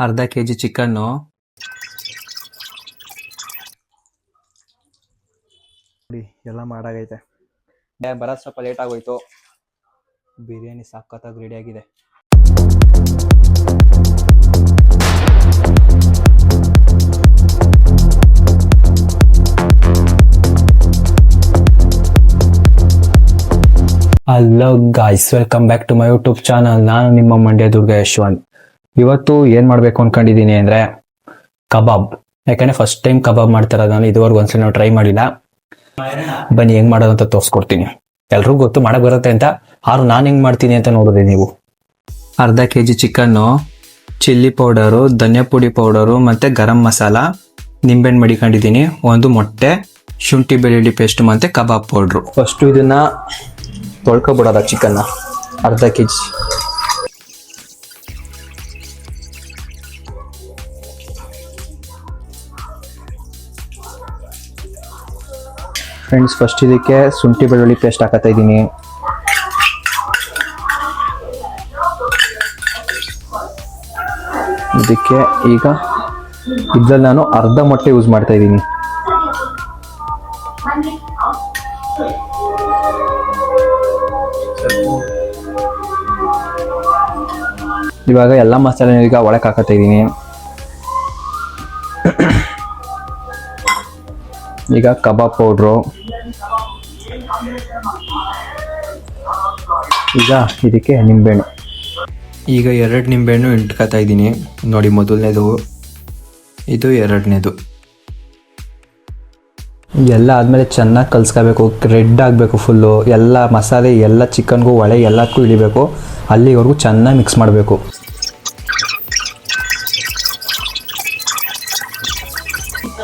ಅರ್ಧ KG chicken, ನೋಡಿ ಎಲ್ಲ ಮಾಡಾಗೈತೆ. ಬರೋದು ಸ್ವಲ್ಪ ಲೇಟ್ ಆಗೋಯ್ತು. ಬಿರಿಯಾನಿ ಸಖತ್ತಾಗಿ ರೆಡಿ ಆಗಿದೆ. Hello guys, welcome back to my YouTube channel. ನಾನು ನಿಮ್ಮ ಮಂಡ್ಯ ದುರ್ಗ ಯಶವಂತ್. ಇವತ್ತು ಏನ್ ಮಾಡ್ಬೇಕು ಅನ್ಕೊಂಡಿದೀನಿ ಅಂದ್ರೆ ಕಬಾಬ್. ಯಾಕಂದ್ರೆ ಫಸ್ಟ್ ಟೈಮ್ ಕಬಾಬ್ ಮಾಡ್ತಾರ. ನಾನು ಇದುವರೆಗೂ ಒಂದ್ಸಲ ನಾವು ಟ್ರೈ ಮಾಡಿಲ್ಲ. ಬನ್ನಿ ಹೆಂಗ್ ಮಾಡೋದು ಅಂತ ತೋರಿಸ್ಕೊಡ್ತೀನಿ. ಎಲ್ರಿಗೂ ಗೊತ್ತು ಮಾಡಕ್ ಬರುತ್ತೆ ಅಂತ, ಆದ್ರೂ ನಾನು ಹೆಂಗ್ ಮಾಡ್ತೀನಿ ಅಂತ ನೋಡಿದ್ರಿ ನೀವು. ಅರ್ಧ ಕೆಜಿ ಚಿಕನ್ನು, ಚಿಲ್ಲಿ ಪೌಡರು, ಧನಿಯಾ ಪುಡಿ ಪೌಡರು ಮತ್ತೆ ಗರಂ ಮಸಾಲ, ನಿಂಬೆಹಣ್ಣು ಮಡಿಕೊಂಡಿದ್ದೀನಿ, ಒಂದು ಮೊಟ್ಟೆ, ಶುಂಠಿ ಬೆಳ್ಳುಳ್ಳಿ ಪೇಸ್ಟ್ ಮತ್ತೆ ಕಬಾಬ್ ಪೌಡ್ರು. ಫಸ್ಟ್ ಇದನ್ನ ತೊಳ್ಕೊಬಿಡೋದ ಚಿಕನ್ನ. ಅರ್ಧ ಕೆಜಿ ಫ್ರೆಂಡ್ಸ್, ಫಸ್ಟ್ ಇದಕ್ಕೆ ಶುಂಠಿ ಬೆಳ್ಳುಳ್ಳಿ ಪೇಸ್ಟ್ ಹಾಕತ್ತಾ ಇದ್ದೀನಿ. ಇದಕ್ಕೆ ಈಗ ಇದ್ರಲ್ಲಿ ನಾನು ಅರ್ಧ ಮೊಟ್ಟೆ ಯೂಸ್ ಮಾಡ್ತಾ ಇದ್ದೀನಿ. ಇವಾಗ ಎಲ್ಲ ಮಸಾಲೆ ಈಗ ಒಳಗೆ ಹಾಕತ್ತಾ ಇದ್ದೀನಿ. ಈಗ ಕಬಾಬ್ ಪೌಡ್ರು, ಈಗ ಇದಕ್ಕೆ ನಿಂಬೆಹಣ್ಣು. ಈಗ 2 ನಿಂಬೆಹಣ್ಣು ಇಟ್ಕೊತಾ ಇದ್ದೀನಿ. ನೋಡಿ, ಮೊದಲನೇದು, ಇದು ಎರಡನೇದು. ಎಲ್ಲ ಆದಮೇಲೆ ಚೆನ್ನಾಗಿ ಕಲಿಸ್ಕೋಬೇಕು. ರೆಡ್ ಆಗಬೇಕು ಫುಲ್ಲು. ಎಲ್ಲ ಮಸಾಲೆ ಎಲ್ಲ ಚಿಕನ್ಗೂ ಒಳಗೆ ಎಲ್ಲದಕ್ಕೂ ಇಳಿಬೇಕು. ಅಲ್ಲಿವರೆಗೂ ಚೆನ್ನಾಗಿ ಮಿಕ್ಸ್ ಮಾಡಬೇಕು.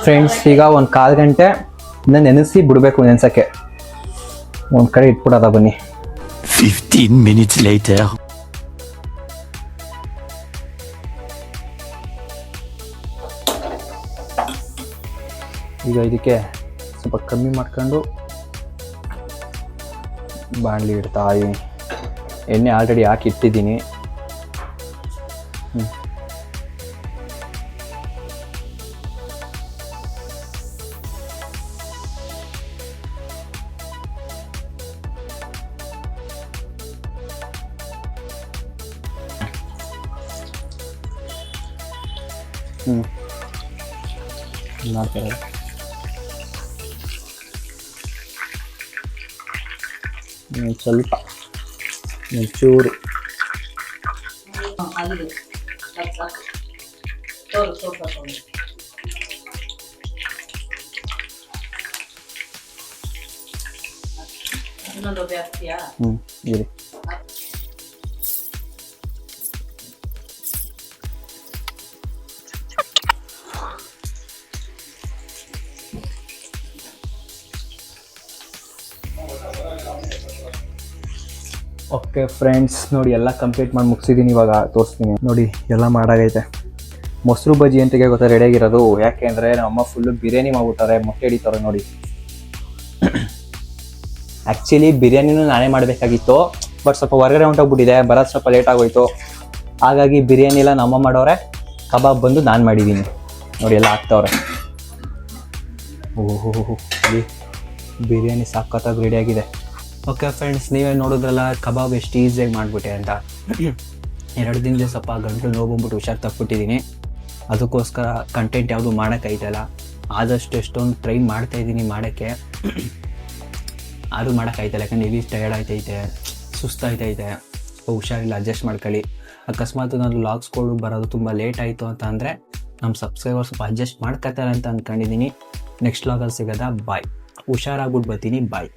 ಫ್ರೆಂಡ್ಸ್, ಈಗ ಒಂದು 1/4 ಗಂಟೆ ನೆನೆಸಿ ಬಿಡಬೇಕು. ನೆನೆಸೋಕ್ಕೆ ಒಂದು ಕಡೆ ಇಟ್ಬಿಡೋದ. ಬನ್ನಿ. 15 minutes later. ಈಗ ಇದಕ್ಕೆ ಸ್ವಲ್ಪ ಕಮ್ಮಿ ಮಾಡ್ಕೊಂಡು ಬಾಣಲಿ ಇಡ್ತಾ ಇದ್ದೀನಿ. ಎಣ್ಣೆ ಆಲ್ರೆಡಿ ಹಾಕಿ ಇಟ್ಟಿದ್ದೀನಿ. ಮಾಡ್ತಾರೆ ಸ್ವಲ್ಪ ಚೂರು ಇರಿ. ಓಕೆ ಫ್ರೆಂಡ್ಸ್, ನೋಡಿ ಎಲ್ಲ ಕಂಪ್ಲೀಟ್ ಮಾಡಿ ಮುಗಿಸಿದ್ದೀನಿ. ಇವಾಗ ತೋರಿಸ್ತೀನಿ. ನೋಡಿ ಎಲ್ಲ ಮಾಡಾಗೈತೆ. ಮೊಸರು ಬಜ್ಜಿ ಅಂತಿಗೆ ಗೊತ್ತಾ ರೆಡಿಯಾಗಿರೋದು. ಯಾಕೆ ಅಂದರೆ ನಮ್ಮಮ್ಮ ಫುಲ್ಲು ಬಿರಿಯಾನಿ ಮಾಡ್ಬಿಟ್ಟಾರೆ, ಮೊಟ್ಟೆ ಹಿಡಿತಾರೆ ನೋಡಿ. ಆ್ಯಕ್ಚುಲಿ ಬಿರಿಯಾನಿನೂ ನಾನೇ ಮಾಡಬೇಕಾಗಿತ್ತು, ಬಟ್ ಸ್ವಲ್ಪ ಹೊರಗಡೆ ಹೊಂಟೋಗ್ಬಿಟ್ಟಿದೆ. ಬರೋದು ಸ್ವಲ್ಪ ಲೇಟ್ ಆಗೋಯ್ತು. ಹಾಗಾಗಿ ಬಿರಿಯಾನಿ ಎಲ್ಲ ನಮ್ಮಮ್ಮ ಮಾಡೋರೆ, ಕಬಾಬ್ ಬಂದು ನಾನು ಮಾಡಿದ್ದೀನಿ. ನೋಡಿ ಎಲ್ಲ ಹಾಕ್ತವ್ರೆ. ಓಹೋ, ಬಿರಿಯಾನಿ ಸಖತ್ತಾಗಿ ರೆಡಿಯಾಗಿದೆ. ಓಕೆ ಫ್ರೆಂಡ್ಸ್, ನೀವೇ ನೋಡಿದ್ರಲ್ಲ ಕಬಾಬ್ ಎಷ್ಟು ಈಸಿಯಾಗಿ ಮಾಡಿಬಿಟ್ಟೆ ಅಂತ. 2 ದಿನದಲ್ಲಿ ಸ್ವಲ್ಪ ಗಂಟಲು ನೋವು ಬಂದ್ಬಿಟ್ಟು ಹುಷಾರು ತಪ್ಪಿಟ್ಟಿದ್ದೀನಿ. ಅದಕ್ಕೋಸ್ಕರ ಕಂಟೆಂಟ್ ಯಾವುದು ಮಾಡೋಕ್ಕಾಯ್ತಲ್ಲ. ಆದಷ್ಟು ಎಷ್ಟೊಂದು ಟ್ರೈ ಮಾಡ್ತಾಯಿದ್ದೀನಿ ಮಾಡೋಕ್ಕೆ, ಆದರೂ ಮಾಡೋಕ್ಕಾಯ್ತಲ್ಲ. ಯಾಕಂದರೆ ಹೆವಿ ಟಯರ್ಡ್ ಆಯ್ತೈತೆ, ಸುಸ್ತಾಯ್ತೈತೆ. ಹುಷಾರಿಲ್ಲ, ಅಡ್ಜಸ್ಟ್ ಮಾಡ್ಕೊಳ್ಳಿ. ಅಕಸ್ಮಾತ್ ನಾನು ವ್ಲಾಗ್ಸ್ಗಳು ಬರೋದು ತುಂಬ ಲೇಟ್ ಆಯಿತು ಅಂತ ಅಂದರೆ ನಮ್ಮ ಸಬ್ಸ್ಕ್ರೈಬರ್ ಸ್ವಲ್ಪ ಅಡ್ಜಸ್ಟ್ ಮಾಡ್ಕೊತಾರೆ ಅಂತ ಅಂದ್ಕೊಂಡಿದ್ದೀನಿ. ನೆಕ್ಸ್ಟ್ ವ್ಲಾಗಲ್ಲಿ ಸಿಗೋದಾ? ಬಾಯ್. ಹುಷಾರಾಗ್ಬಿಟ್ಟು ಬರ್ತೀನಿ. ಬಾಯ್.